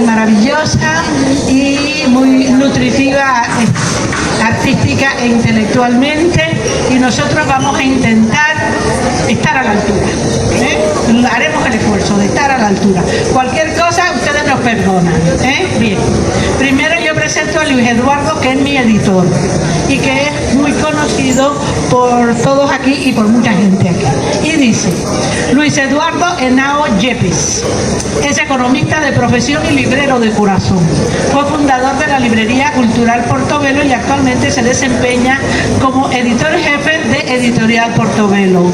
maravillosa y muy nutritiva, artística e intelectualmente, y nosotros vamos a intentar estar a la altura. Haremos el esfuerzo de estar a la altura. Cualquier cosa ustedes nos perdonan. Bien, primero yo presento a Luis Eduardo, que es mi editor y que es muy conocido por todos aquí y por mucha gente aquí. Y dice: Luis Eduardo Henao Yepes es economista de profesión y librero de corazón. Fue fundador de la Librería Cultural Portobelo y actualmente se desempeña como editor jefe de Editorial Portobelo.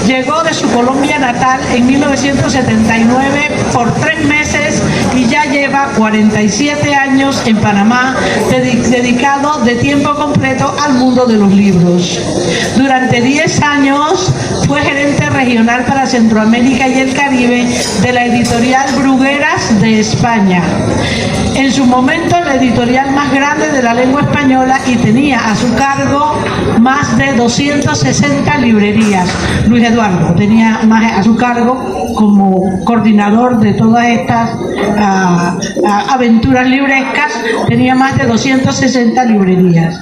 Llegó de su Colombia natal en 1979 por 3 meses y ya lleva 47 años en Panamá, dedicado de tiempo completo al mundo de los libros. Durante 10 años fue gerente regional para Centroamérica y el Caribe de la editorial Brugueras de España. En su momento la editorial más grande de la lengua española, y tenía a su cargo más de 260 librerías. Luis Eduardo tenía más a su cargo como coordinador de todas estas aventuras librescas, tenía más de 260 librerías.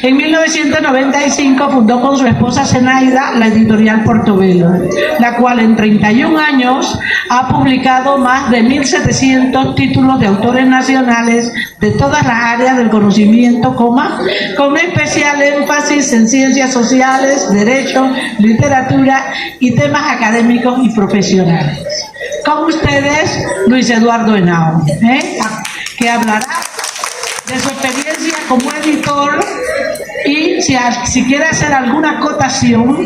En 1995 fundó con su esposa Zenaida la editorial Portobelo, la cual en 31 años ha publicado más de 1.700 títulos de autores nacionales de todas las áreas del conocimiento, con especial énfasis en ciencias sociales, derecho, literatura y temas académicos y profesionales. Con ustedes, Luis Eduardo Henao, que hablará de su experiencia como editor y si quiere hacer alguna acotación,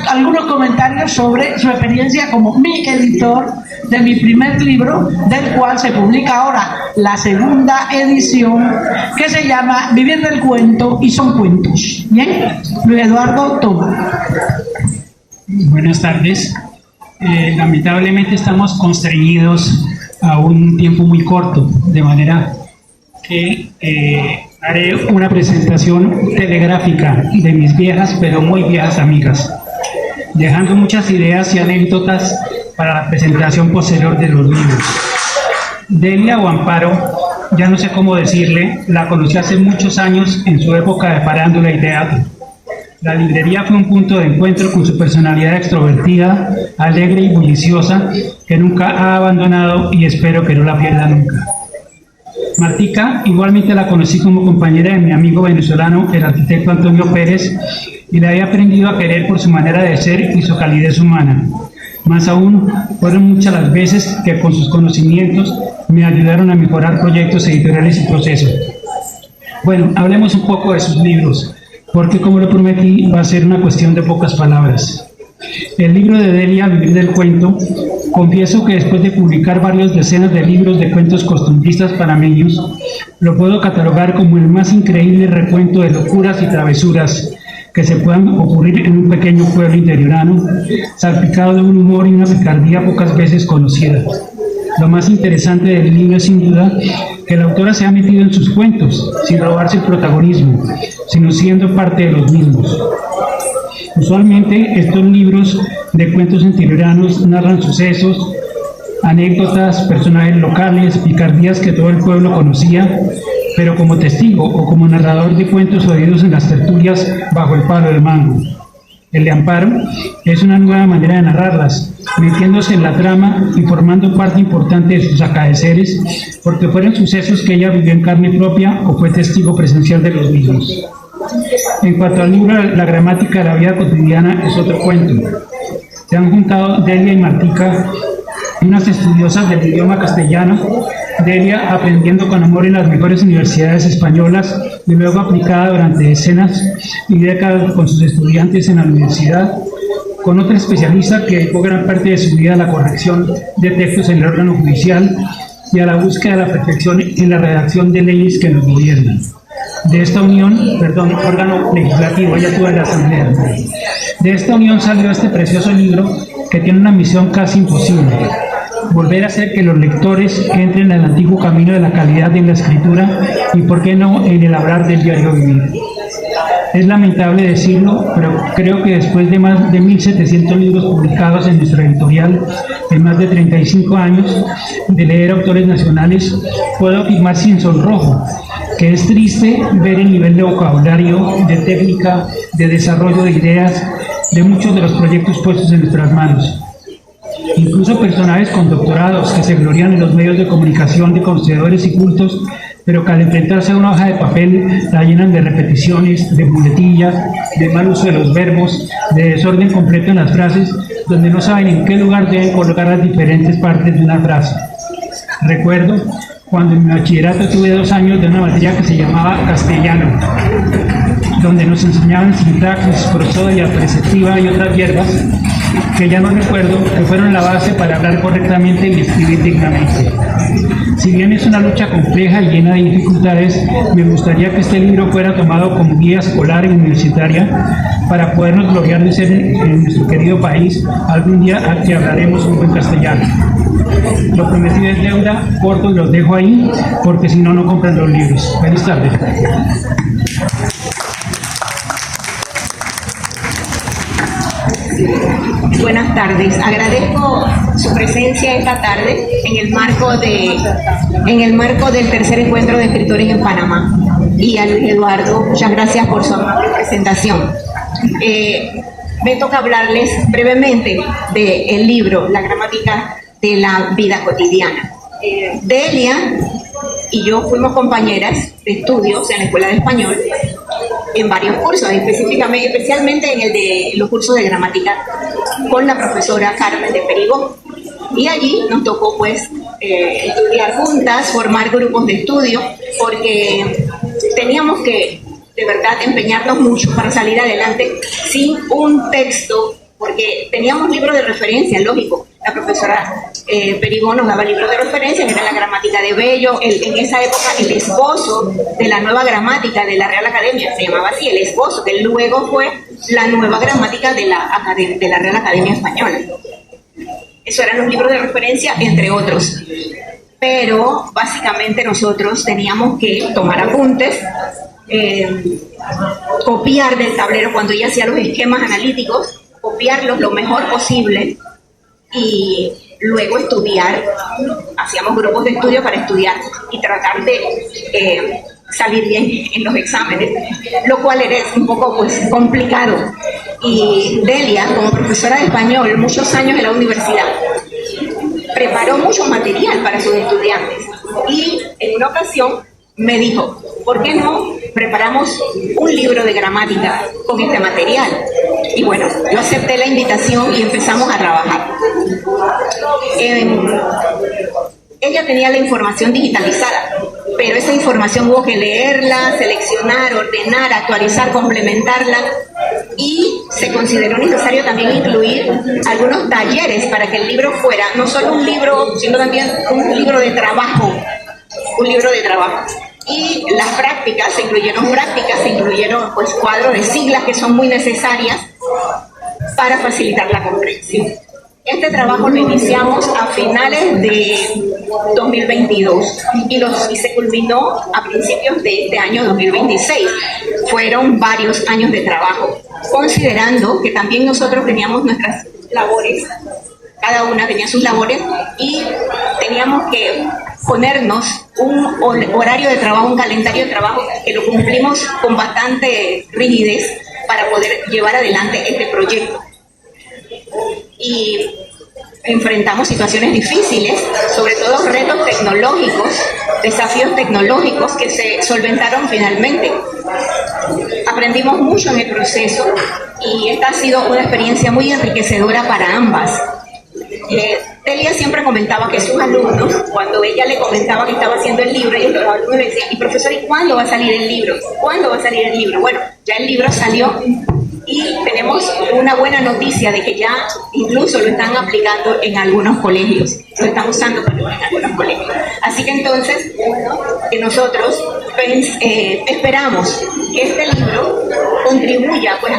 algunos comentarios sobre su experiencia como mi editor de mi primer libro, del cual se publica ahora la segunda edición, que se llama Vivir del Cuento y son cuentos. Bien, Luis Eduardo, toma. Buenas tardes. Lamentablemente estamos constreñidos a un tiempo muy corto, de manera que haré una presentación telegráfica de mis viejas, pero muy viejas amigas, dejando muchas ideas y anécdotas para la presentación posterior de los libros. Delia o Amparo, ya no sé cómo decirle, la conocí hace muchos años en su época de farándula y teatro. La librería fue un punto de encuentro con su personalidad extrovertida, alegre y bulliciosa, que nunca ha abandonado y espero que no la pierda nunca. Martica, igualmente la conocí como compañera de mi amigo venezolano, el arquitecto Antonio Pérez, y la he aprendido a querer por su manera de ser y su calidez humana. Más aún, fueron muchas las veces que con sus conocimientos me ayudaron a mejorar proyectos editoriales y procesos. Bueno, hablemos un poco de sus libros, porque como lo prometí, va a ser una cuestión de pocas palabras. El libro de Delia, Vivir del Cuento, confieso que después de publicar varias decenas de libros de cuentos costumbristas panameños, lo puedo catalogar como el más increíble recuento de locuras y travesuras que se puedan ocurrir en un pequeño pueblo interiorano, salpicado de un humor y una picardía pocas veces conocida. Lo más interesante del libro es sin duda que la autora se ha metido en sus cuentos, sin robarse el protagonismo, sino siendo parte de los mismos. Usualmente estos libros de cuentos interioranos narran sucesos, anécdotas, personajes locales, picardías que todo el pueblo conocía, pero como testigo o como narrador de cuentos oídos en las tertulias bajo el palo del mango. El de Amparo es una nueva manera de narrarlas, metiéndose en la trama y formando parte importante de sus acaeceres, porque fueron sucesos que ella vivió en carne propia o fue testigo presencial de los mismos. En cuanto al libro La gramática de la vida cotidiana, es otro cuento. Se han juntado Delia y Martica, unas estudiosas del idioma castellano, Delia aprendiendo con amor en las mejores universidades españolas y luego aplicada durante decenas y décadas con sus estudiantes en la universidad, con otra especialista que dedicó gran parte de su vida a la corrección de textos en el órgano judicial y a la búsqueda de la perfección en la redacción de leyes que nos gobiernan. De esta unión, órgano legislativo, ella tuvo la asamblea. De esta unión salió este precioso libro que tiene una misión casi imposible: volver a hacer que los lectores entren en el antiguo camino de la calidad en la escritura y, por qué no, en el hablar del diario vivir. Es lamentable decirlo, pero creo que después de más de 1.700 libros publicados en nuestra editorial en más de 35 años de leer autores nacionales, puedo afirmar sin sonrojo que es triste ver el nivel de vocabulario, de técnica, de desarrollo de ideas de muchos de los proyectos puestos en nuestras manos. Incluso personajes con doctorados que se glorían en los medios de comunicación de conocedores y cultos, pero que al enfrentarse a una hoja de papel la llenan de repeticiones, de muletillas, de mal uso de los verbos, de desorden completo en las frases, donde no saben en qué lugar deben colocar las diferentes partes de una frase. Recuerdo cuando en mi bachillerato tuve 2 años de una materia que se llamaba castellano, donde nos enseñaban sintaxis, prosodia, preceptiva y otras hierbas que ya no recuerdo, que fueron la base para hablar correctamente y escribir dignamente. Si bien es una lucha compleja y llena de dificultades, me gustaría que este libro fuera tomado como guía escolar y universitaria para podernos gloriar de ser en nuestro querido país algún día que hablaremos un buen castellano. Lo prometido es deuda, corto y los dejo ahí, porque si no, no compran los libros. Feliz tarde. Buenas tardes. Agradezco su presencia esta tarde en el marco del tercer encuentro de escritores en Panamá. Y a Luis Eduardo, muchas gracias por su amable presentación. Me toca hablarles brevemente del libro La gramática de la vida cotidiana. Delia y yo fuimos compañeras de estudios en la Escuela de Español en varios cursos, especialmente en el de los cursos de gramática con la profesora Carmen de Perigón. Y allí nos tocó pues estudiar juntas, formar grupos de estudio, porque teníamos que de verdad empeñarnos mucho para salir adelante sin un texto, porque teníamos libros de referencia, lógico. La profesora Perigón nos daba libros de referencia, que era la gramática de Bello, en esa época el esbozo de la nueva gramática de la Real Academia, se llamaba así, el esbozo, que luego fue la nueva gramática de la Real Academia Española. Eso eran los libros de referencia, entre otros. Pero básicamente nosotros teníamos que tomar apuntes, copiar del tablero cuando ella hacía los esquemas analíticos, copiarlos lo mejor posible y luego estudiar. Hacíamos grupos de estudio para estudiar y tratar de salir bien en los exámenes, lo cual era un poco pues complicado. Y Delia, como profesora de español, muchos años en la universidad, preparó mucho material para sus estudiantes y en una ocasión me dijo, ¿por qué no preparamos un libro de gramática con este material? Y bueno, yo acepté la invitación y empezamos a trabajar. Ella tenía la información digitalizada, pero esa información hubo que leerla, seleccionar, ordenar, actualizar, complementarla, y se consideró necesario también incluir algunos talleres para que el libro fuera no solo un libro, sino también un libro de trabajo. Y las prácticas, se incluyeron pues cuadros de siglas que son muy necesarias para facilitar la comprensión. Este trabajo lo iniciamos a finales de 2022 y se culminó a principios de este año 2026. Fueron varios años de trabajo, considerando que también nosotros teníamos nuestras labores, cada una tenía sus labores y teníamos que ponernos un horario de trabajo, un calendario de trabajo que lo cumplimos con bastante rigidez para poder llevar adelante este proyecto. Y enfrentamos situaciones difíciles, sobre todo retos tecnológicos, desafíos tecnológicos que se solventaron finalmente. Aprendimos mucho en el proceso y esta ha sido una experiencia muy enriquecedora para ambas. Delia siempre comentaba que sus alumnos, cuando ella le comentaba que estaba haciendo el libro, y los alumnos le decían, y profesor, ¿y cuándo va a salir el libro? ¿Cuándo va a salir el libro? Bueno, ya el libro salió y tenemos una buena noticia de que ya incluso lo están aplicando en algunos colegios, lo están usando en algunos colegios. Así que entonces nosotros esperamos que este libro contribuya pues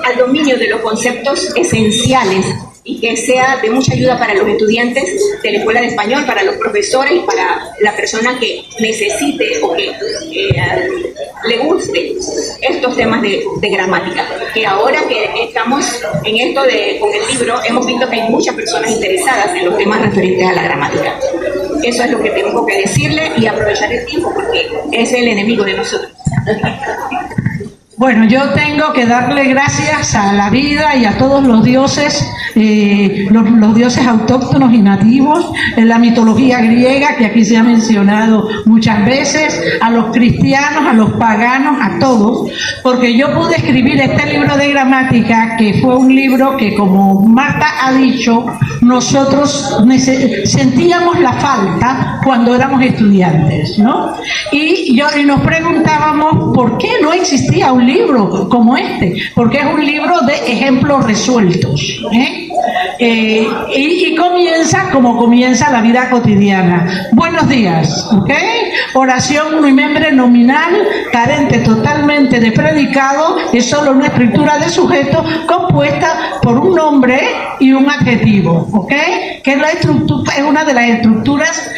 al dominio de los conceptos esenciales y que sea de mucha ayuda para los estudiantes de la Escuela de Español, para los profesores y para la persona que necesite o que le guste estos temas de gramática. Que ahora que estamos en esto con el libro, hemos visto que hay muchas personas interesadas en los temas referentes a la gramática. Eso es lo que tengo que decirle y aprovechar el tiempo porque es el enemigo de nosotros. Bueno, yo tengo que darle gracias a la vida y a todos los dioses, los dioses autóctonos y nativos, en la mitología griega, que aquí se ha mencionado muchas veces, a los cristianos, a los paganos, a todos, porque yo pude escribir este libro de gramática, que fue un libro que, como Marta ha dicho, nosotros sentíamos la falta cuando éramos estudiantes, ¿no? Y nos preguntábamos por qué no existía un libro como este, porque es un libro de ejemplos resueltos, y comienza como comienza la vida cotidiana. Buenos días, ¿ok? Oración unimembre nominal, carente totalmente de predicado, es solo una estructura de sujeto compuesta por un nombre y un adjetivo, ¿ok? Que es una de las estructuras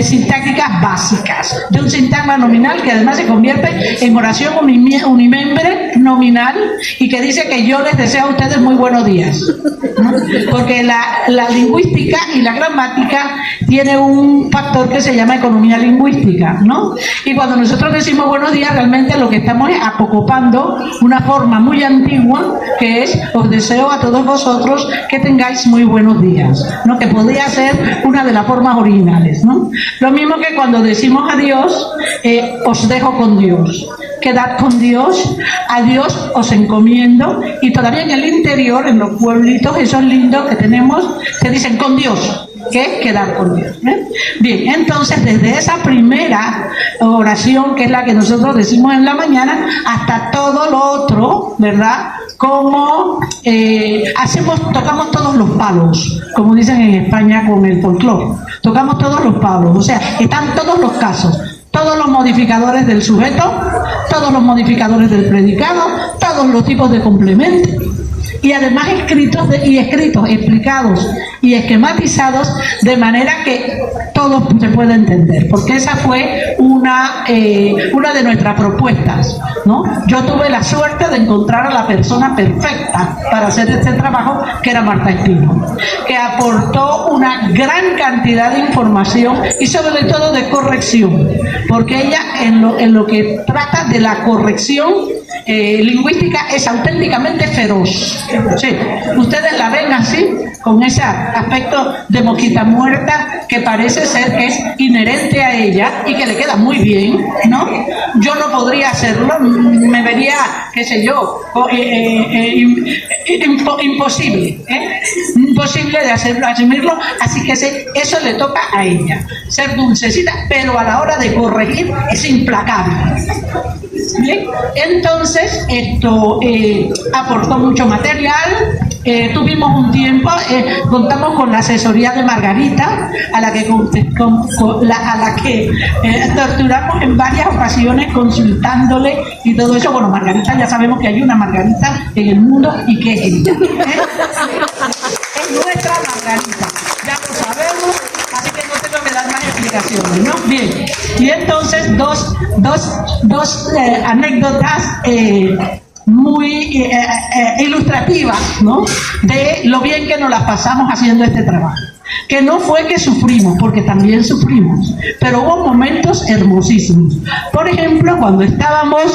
sintácticas básicas de un sintagma nominal, que además se convierte en oración unimembre nominal, y que dice que yo les deseo a ustedes muy buenos días, ¿no? Porque la lingüística y la gramática tiene un factor que se llama economía lingüística, ¿no? Y cuando nosotros decimos buenos días, realmente lo que estamos es apocopando una forma muy antigua, que es: os deseo a todos vosotros que tengáis muy buenos días, ¿no? Que podría ser una de las formas originales, ¿no? Lo mismo que cuando decimos adiós, os dejo con Dios, quedad con Dios, a Dios os encomiendo, y todavía en el interior, en los pueblitos esos lindos que tenemos, se dicen con Dios, que es quedar con Dios, ¿eh? Bien, entonces desde esa primera oración, que es la que nosotros decimos en la mañana, hasta todo lo otro, ¿verdad? Como tocamos todos los palos, como dicen en España con el folclore, tocamos todos los palos, o sea, están todos los casos, todos los modificadores del sujeto, todos los modificadores del predicado, todos los tipos de complementos, y además escritos, explicados y esquematizados de manera que todo se pueda entender, porque esa fue una de nuestras propuestas, ¿no? Yo tuve la suerte de encontrar a la persona perfecta para hacer este trabajo, que era Marta Espino, que aportó una gran cantidad de información y sobre todo de corrección, porque ella en lo que trata de la corrección lingüística es auténticamente feroz. Sí, ustedes la ven así, con ese aspecto de mosquita muerta que parece ser que es inherente a ella y que le queda muy bien, ¿no? Yo no podría hacerlo, me vería, qué sé yo, imposible, imposible de asumirlo, así que eso le toca a ella, ser dulcecita, pero a la hora de corregir es implacable. Bien, entonces esto aportó mucho material. Tuvimos un tiempo, contamos con la asesoría de Margarita, a la que torturamos en varias ocasiones consultándole y todo eso. Bueno, Margarita, ya sabemos que hay una Margarita en el mundo y que es ella, es nuestra Margarita, ya lo sabemos, así que no tengo que dar más explicaciones, ¿no? Bien, y entonces dos anécdotas muy ilustrativas, ¿no? De lo bien que nos las pasamos haciendo este trabajo. Que no fue que sufrimos, porque también sufrimos, pero hubo momentos hermosísimos. Por ejemplo, cuando estábamos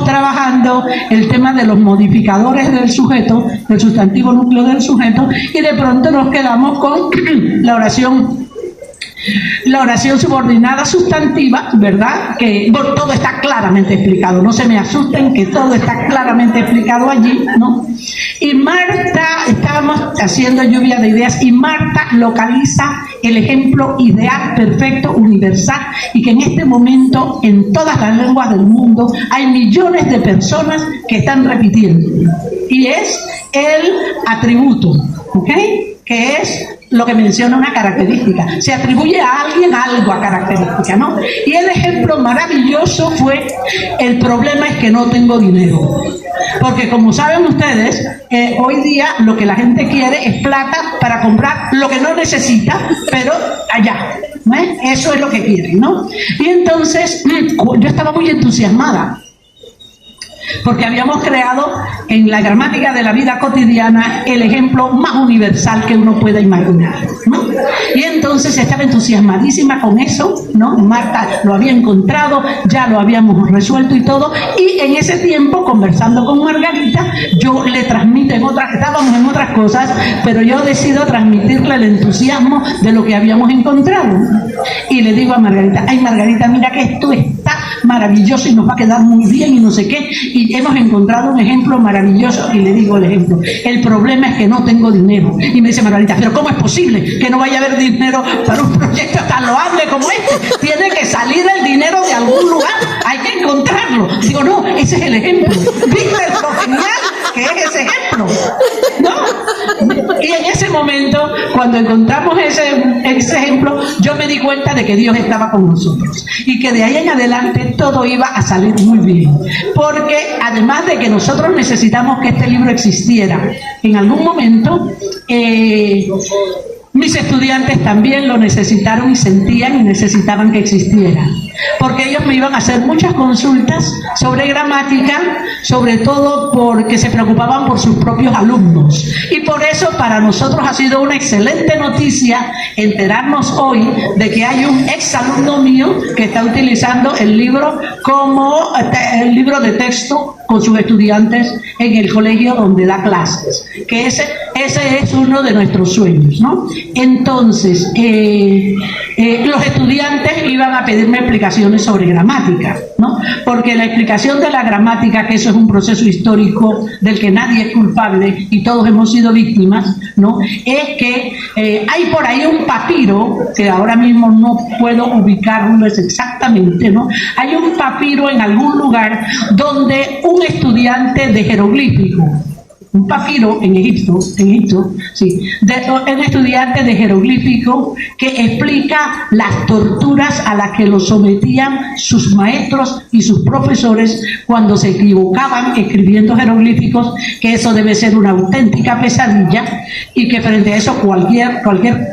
trabajando el tema de los modificadores del sujeto, del sustantivo núcleo del sujeto, y de pronto nos quedamos con la oración subordinada sustantiva, ¿verdad? Que bueno, todo está claramente explicado, no se me asusten que todo está claramente explicado allí, ¿no? Y Marta, estábamos haciendo lluvia de ideas, y Marta localiza el ejemplo ideal, perfecto, universal, y que en este momento en todas las lenguas del mundo hay millones de personas que están repitiendo, y es el atributo, ¿ok? Que es lo que menciona una característica. Se atribuye a alguien algo a característica, ¿no? Y el ejemplo maravilloso fue: el problema es que no tengo dinero. Porque como saben ustedes, hoy día lo que la gente quiere es plata para comprar lo que no necesita, pero allá, ¿no? Eso es lo que quieren, ¿no? Y entonces yo estaba muy entusiasmada, porque habíamos creado en la gramática de la vida cotidiana el ejemplo más universal que uno pueda imaginar, ¿no? Y entonces estaba entusiasmadísima con eso, ¿no? Marta lo había encontrado, ya lo habíamos resuelto y todo, y en ese tiempo, conversando con Margarita, yo le transmito estábamos en otras cosas, pero yo decido transmitirle el entusiasmo de lo que habíamos encontrado. Y le digo a Margarita: ay, Margarita, mira que esto está maravilloso y nos va a quedar muy bien y no sé qué, y hemos encontrado un ejemplo maravilloso. Y le digo el ejemplo: el problema es que no tengo dinero. Y me dice Margarita: pero ¿cómo es posible que no vaya a haber dinero para un proyecto tan loable como este? Tiene que salir el dinero de algún lugar, hay que encontrarlo. Digo: no, ese es el ejemplo. ¿Viste lo genial que es ese ejemplo? ¿No? Y en ese momento, cuando encontramos ese ejemplo, yo me di cuenta de que Dios estaba con nosotros y que de ahí en adelante todo iba a salir muy bien, porque además de que nosotros necesitamos que este libro existiera en algún momento, mis estudiantes también lo necesitaron y sentían y necesitaban que existiera, porque ellos me iban a hacer muchas consultas sobre gramática, sobre todo porque se preocupaban por sus propios alumnos. Y por eso para nosotros ha sido una excelente noticia enterarnos hoy de que hay un exalumno mío que está utilizando el libro como el libro de texto con sus estudiantes en el colegio donde da clases, que ese es uno de nuestros sueños, ¿no? Entonces, los estudiantes iban a pedirme explicaciones sobre gramática, ¿no? Porque la explicación de la gramática, que eso es un proceso histórico del que nadie es culpable y todos hemos sido víctimas, ¿no? Es que hay por ahí un papiro, que ahora mismo no puedo ubicarlo exactamente, ¿no? Hay un papiro en algún lugar donde un estudiante de jeroglífico, un papiro en Egipto, sí, un estudiante de jeroglífico que explica las torturas a las que lo sometían sus maestros y sus profesores cuando se equivocaban escribiendo jeroglíficos, que eso debe ser una auténtica pesadilla y que frente a eso cualquier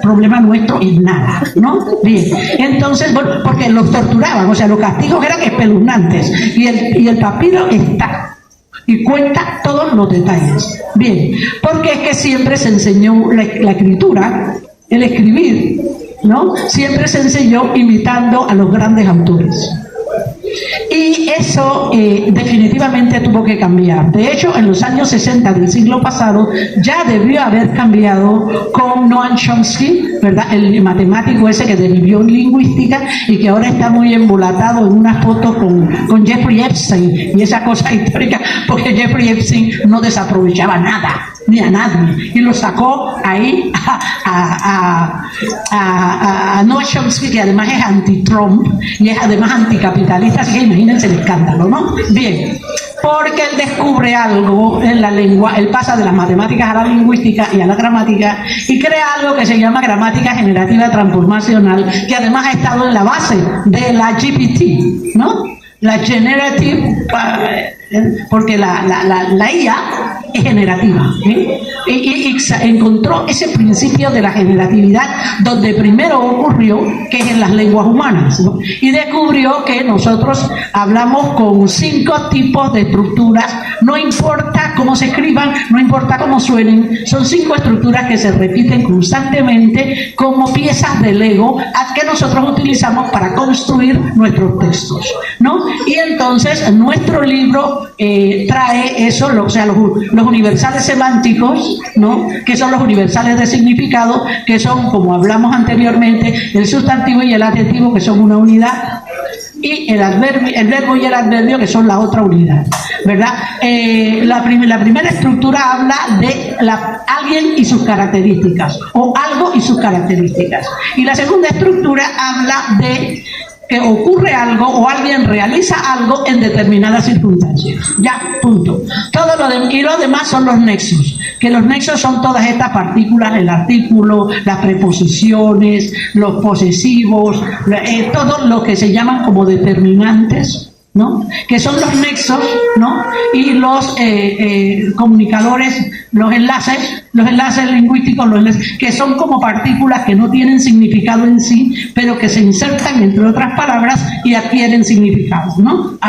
problema nuestro es nada, ¿no? Bien, entonces, bueno, porque los torturaban, o sea, los castigos eran espeluznantes, y el papiro está y cuenta todos los detalles. Bien, porque es que siempre se enseñó la escritura, el escribir, ¿no? Siempre se enseñó imitando a los grandes autores. Y eso definitivamente tuvo que cambiar. De hecho, en los años 60 del siglo pasado ya debió haber cambiado con Noam Chomsky, ¿verdad? El matemático ese que derivió en lingüística y que ahora está muy embolatado en unas fotos con Jeffrey Epstein y esa cosa histórica, porque Jeffrey Epstein no desaprovechaba nada ni a nadie, y lo sacó ahí a Noam Chomsky, que además es anti-Trump y es además anticapitalista, así que imagínense el escándalo, ¿no? Bien, porque él descubre algo en la lengua, él pasa de las matemáticas a la lingüística y a la gramática y crea algo que se llama gramática generativa transformacional, que además ha estado en la base de la GPT, ¿no? La generative, porque la IA es generativa, ¿eh? Y encontró ese principio de la generatividad donde primero ocurrió, que es en las lenguas humanas, ¿no? Y descubrió que nosotros hablamos con 5 tipos de estructuras, no importa cómo se escriban, no importa cómo suenen, son 5 estructuras que se repiten constantemente como piezas de Lego que nosotros utilizamos para construir nuestros textos, ¿no? Y entonces nuestro libro trae eso, o sea, los universales semánticos, ¿no? Que son los universales de significado, que son, como hablamos anteriormente, el sustantivo y el adjetivo, que son una unidad, y el verbo y el adverbio, que son la otra unidad, ¿verdad? La primera estructura habla de alguien y sus características, o algo y sus características, y la segunda estructura habla de que ocurre algo o alguien realiza algo en determinadas circunstancias. Ya, punto. Y lo demás son los nexos, que los nexos son todas estas partículas, el artículo, las preposiciones, los posesivos, todo lo que se llaman como determinantes, ¿no? Que son los nexos, ¿no? Y los comunicadores, los enlaces lingüísticos, que son como partículas que no tienen significado en sí, pero que se insertan entre otras palabras y adquieren significado, ¿no?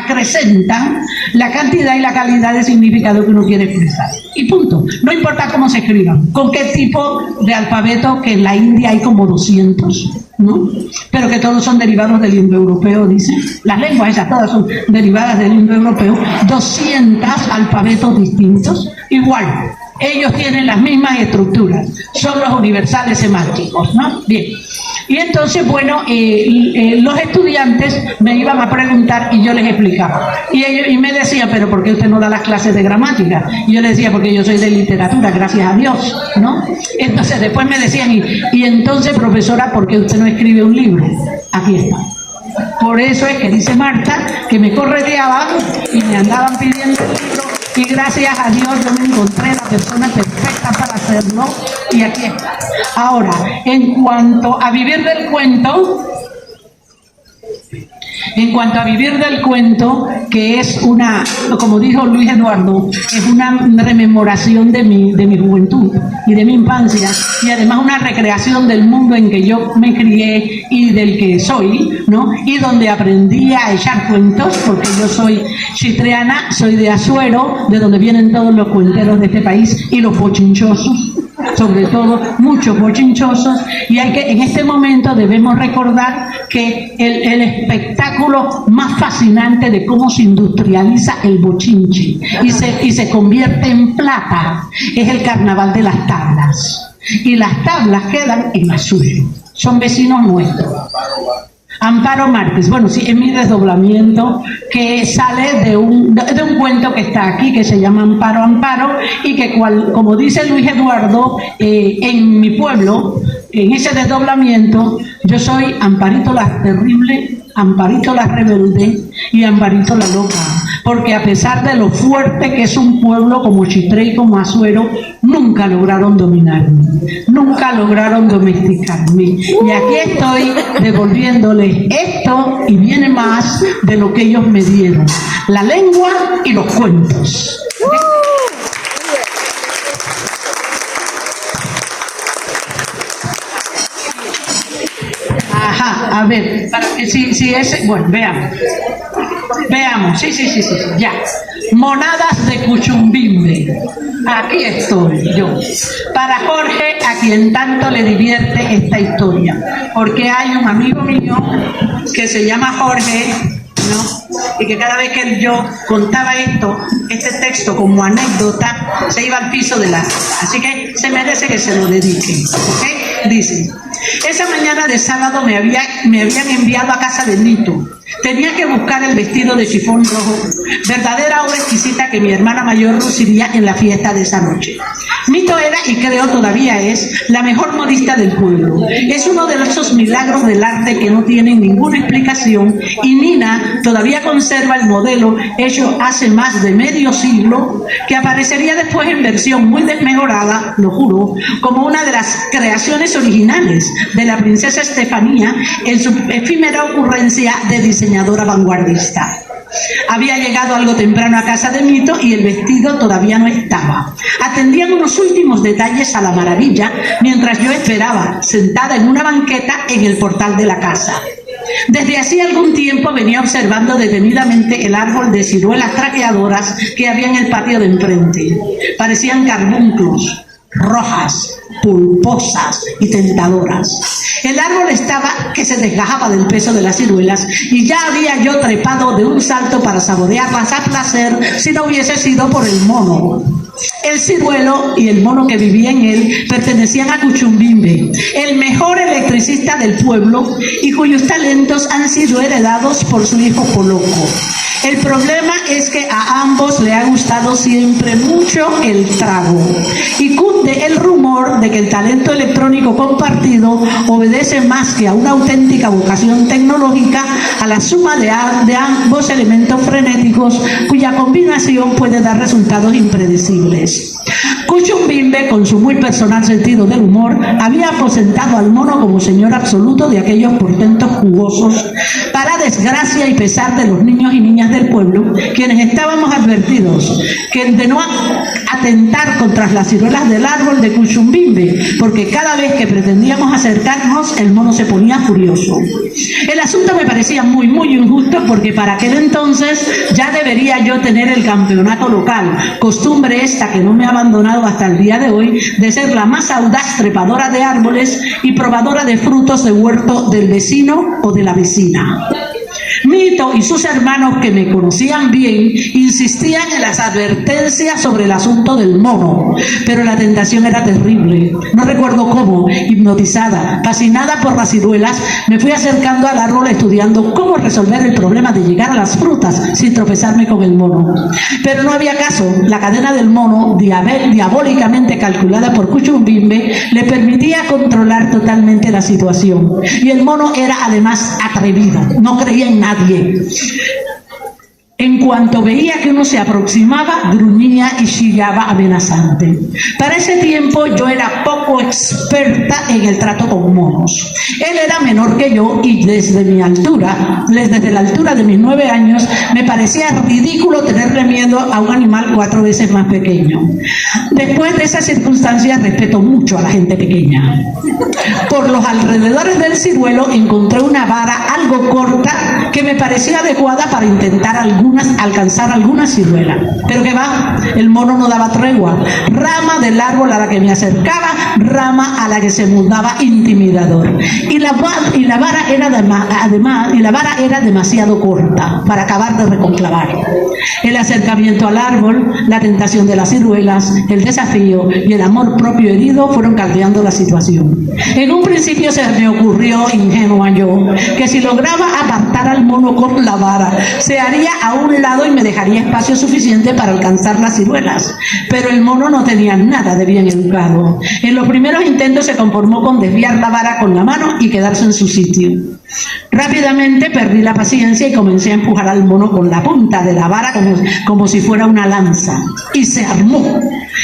Acrecentan la cantidad y la calidad de significado que uno quiere expresar. Y punto. No importa cómo se escriban, con qué tipo de alfabeto, que en la India hay como 200, ¿no? Pero que todos son derivados del indoeuropeo, dice. Las lenguas esas todas son derivadas del indoeuropeo. 200 alfabetos distintos, igual. Ellos tienen las mismas estructuras, son los universales semánticos, ¿no? Bien. Y entonces, bueno, los estudiantes me iban a preguntar y yo les explicaba. Y me decían, pero ¿por qué usted no da las clases de gramática? Y yo les decía, porque yo soy de literatura, gracias a Dios, ¿no? Entonces después me decían, y entonces, profesora, ¿por qué usted no escribe un libro? Aquí está. Por eso es que dice Marta, que me correteaban y me andaban pidiendo el libro. Y gracias a Dios yo me encontré la persona perfecta para hacerlo y aquí está. Ahora, en cuanto a vivir del cuento, que es una, como dijo Luis Eduardo, es una rememoración de mi juventud y de mi infancia, y además una recreación del mundo en que yo me crié y del que soy, ¿no? Y donde aprendí a echar cuentos, porque yo soy chitreana, soy de Azuero, de donde vienen todos los cuenteros de este país, y los bochinchosos, sobre todo muchos bochinchosos, y en este momento debemos recordar que el espectáculo más fascinante de cómo se industrializa el bochinche y se convierte en plata es el carnaval de las tablas, y las tablas quedan en Azuero, son vecinos nuestros. Amparo Márquez, bueno, sí, es mi desdoblamiento que sale de un cuento que está aquí, que se llama Amparo, Amparo, y que como dice Luis Eduardo, en mi pueblo, en ese desdoblamiento, yo soy Amparito la terrible, Amparito la rebelde y Amparito la loca, porque a pesar de lo fuerte que es un pueblo como Chitré y como Azuero, nunca lograron dominarme, nunca lograron domesticarme. Y aquí estoy devolviéndoles esto y viene más de lo que ellos me dieron: la lengua y los cuentos. Ajá, a ver, si ese, bueno, veamos, sí, ya. Monadas de Cuchumbimbe. Aquí estoy yo. Para Jorge, a quien tanto le divierte esta historia, porque hay un amigo mío que se llama Jorge, ¿no? Y que cada vez que yo contaba este texto como anécdota, se iba al piso de la sala. Así que se merece que se lo dedique, ¿ok? Dice: esa mañana de sábado me habían enviado a casa de Nito. Tenía que buscar el vestido de chifón rojo, verdadera obra exquisita que mi hermana mayor luciría en la fiesta de esa noche. Nito era, y creo todavía es, la mejor modista del pueblo. Es uno de esos milagros del arte que no tienen ninguna explicación, y Nina todavía conserva el modelo hecho hace más de medio siglo, que aparecería después en versión muy desmejorada, lo juro, como una de las creaciones originales de la princesa Estefanía en su efímera ocurrencia de diseñadora vanguardista. Había llegado algo temprano a casa de Nito y el vestido todavía no estaba. Atendían unos últimos detalles a la maravilla mientras yo esperaba, sentada en una banqueta en el portal de la casa. Desde hacía algún tiempo venía observando detenidamente el árbol de ciruelas traqueadoras que había en el patio de enfrente. Parecían carbunclos, rojas, pulposas y tentadoras. El árbol estaba que se desgajaba del peso de las ciruelas, y ya había yo trepado de un salto para saborearlas a placer si no hubiese sido por el mono. El ciruelo y el mono que vivía en él pertenecían a Cuchumbimbe, el mejor electricista del pueblo y cuyos talentos han sido heredados por su hijo Poloco. El problema es que a ambos le ha gustado siempre mucho el trago, y cunde el rumor de que el talento electrónico compartido obedece más que a una auténtica vocación tecnológica a la suma de ambos elementos frenéticos cuya combinación puede dar resultados impredecibles. Kuchumbimbe, con su muy personal sentido del humor, había aposentado al mono como señor absoluto de aquellos portentos jugosos, para desgracia y pesar de los niños y niñas del pueblo, quienes estábamos advertidos que de no atentar contra las ciruelas del árbol de Kuchumbimbe, porque cada vez que pretendíamos acercarnos, el mono se ponía furioso. El asunto me parecía muy injusto, porque para aquel entonces ya debería yo tener el campeonato local, costumbre esta que no me ha abandonado hasta el día de hoy, de ser la más audaz trepadora de árboles y probadora de frutos de huerto del vecino o de la vecina. Mito y sus hermanos, que me conocían bien, insistían en las advertencias sobre el asunto del mono, pero la tentación era terrible. No recuerdo cómo, hipnotizada, fascinada por las ciruelas, me fui acercando al árbol estudiando cómo resolver el problema de llegar a las frutas sin tropezarme con el mono. Pero no había caso. La cadena del mono, diabólicamente calculada por Kuchumbimbe, le permitía controlar totalmente la situación. Y el mono era además atrevido, no creía en nadie. En cuanto veía que uno se aproximaba, gruñía y chillaba amenazante. Para ese tiempo yo era poco experta en el trato con monos. Él era menor que yo y desde la altura de mis 9 años, me parecía ridículo tenerle miedo a un animal 4 veces más pequeño. Después de esas circunstancias, respeto mucho a la gente pequeña. Por los alrededores del ciruelo encontré una vara algo corta que me parecía adecuada para intentar alcanzar alguna ciruela. Pero que va, el mono no daba tregua. Rama del árbol a la que me acercaba, rama a la que se mudaba intimidador. Y la vara era demasiado corta para acabar de reconclavar. El acercamiento al árbol, la tentación de las ciruelas, el desafío y el amor propio herido fueron caldeando la situación. En un principio se me ocurrió, ingenua yo, que si lograba apartar al mono con la vara, se haría a un lado y me dejaría espacio suficiente para alcanzar las ciruelas. Pero el mono no tenía nada de bien educado. En los primeros intentos se conformó con desviar la vara con la mano y quedarse en su sitio. Rápidamente perdí la paciencia y comencé a empujar al mono con la punta de la vara como si fuera una lanza. Y se armó.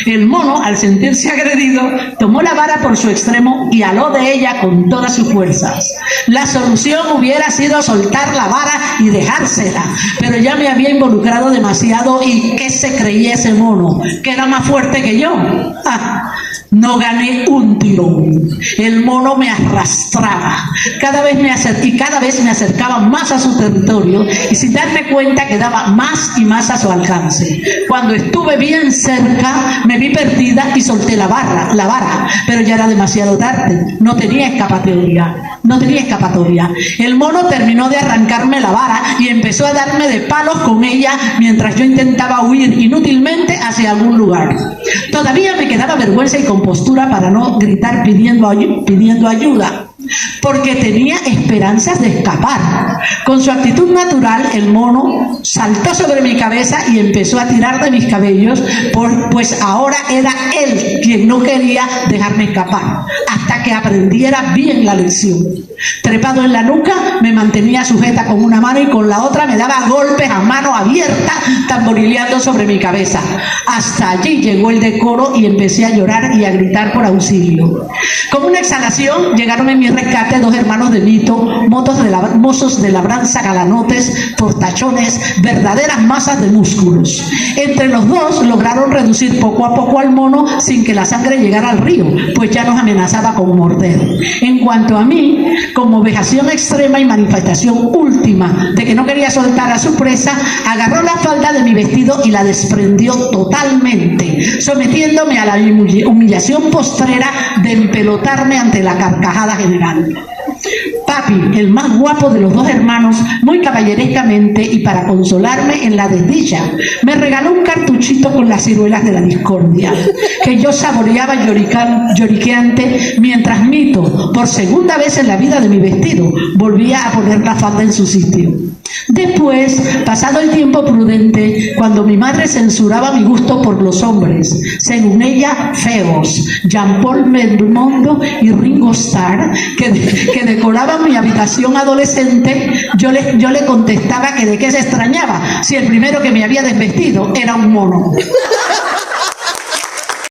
El mono, al sentirse agredido, tomó la vara por su extremo y aló de ella con todas sus fuerzas. La solución hubiera sido soltar la vara y dejársela, pero ya me había involucrado demasiado. ¿Y qué se creía ese mono? ¿Que era más fuerte que yo? No gané un tirón. El mono me arrastraba. Cada vez me acercaba más a su territorio y sin darme cuenta quedaba más y más a su alcance. Cuando estuve bien cerca, me vi perdida y solté la vara, pero ya era demasiado tarde. No tenía escapatoria. El mono terminó de arrancarme la vara y empezó a darme de palos con ella mientras yo intentaba huir inútilmente hacia algún lugar. Todavía me quedaba vergüenza y compostura para no gritar pidiendo ayuda, porque tenía esperanzas de escapar. Con su actitud natural, el mono saltó sobre mi cabeza y empezó a tirar de mis cabellos, pues ahora era él quien no quería dejarme escapar, hasta que aprendiera bien la lección. Trepado en la nuca, me mantenía sujeta con una mano y con la otra me daba golpes a mano abierta, tamborileando sobre mi cabeza. Hasta allí llegó el decoro y empecé a llorar y a gritar por auxilio. Como una exhalación, llegaron en mi rescate 2 hermanos de Mito, mozos de labranza, galanotes, fortachones, verdaderas masas de músculos. Entre los dos lograron reducir poco a poco al mono sin que la sangre llegara al río, pues ya nos amenazaba con morder. En cuanto a mí, como vejación extrema y manifestación última de que no quería soltar a su presa, agarró la falda de mi vestido y la desprendió totalmente, sometiéndome a la humillación postrera de empelotarme ante la carcajada general. Papi, el más guapo de los 2 hermanos, muy caballerescamente y para consolarme en la desdicha, me regaló un cartuchito con las ciruelas de la discordia, que yo saboreaba lloriqueante mientras Mito, por segunda vez en la vida de mi vestido, volvía a poner la falda en su sitio. Después, pasado el tiempo prudente, cuando mi madre censuraba mi gusto por los hombres, según ella, feos, Jean-Paul Belmondo y Ringo Starr, que decoraban mi habitación adolescente, yo le contestaba que de qué se extrañaba si el primero que me había desvestido era un mono.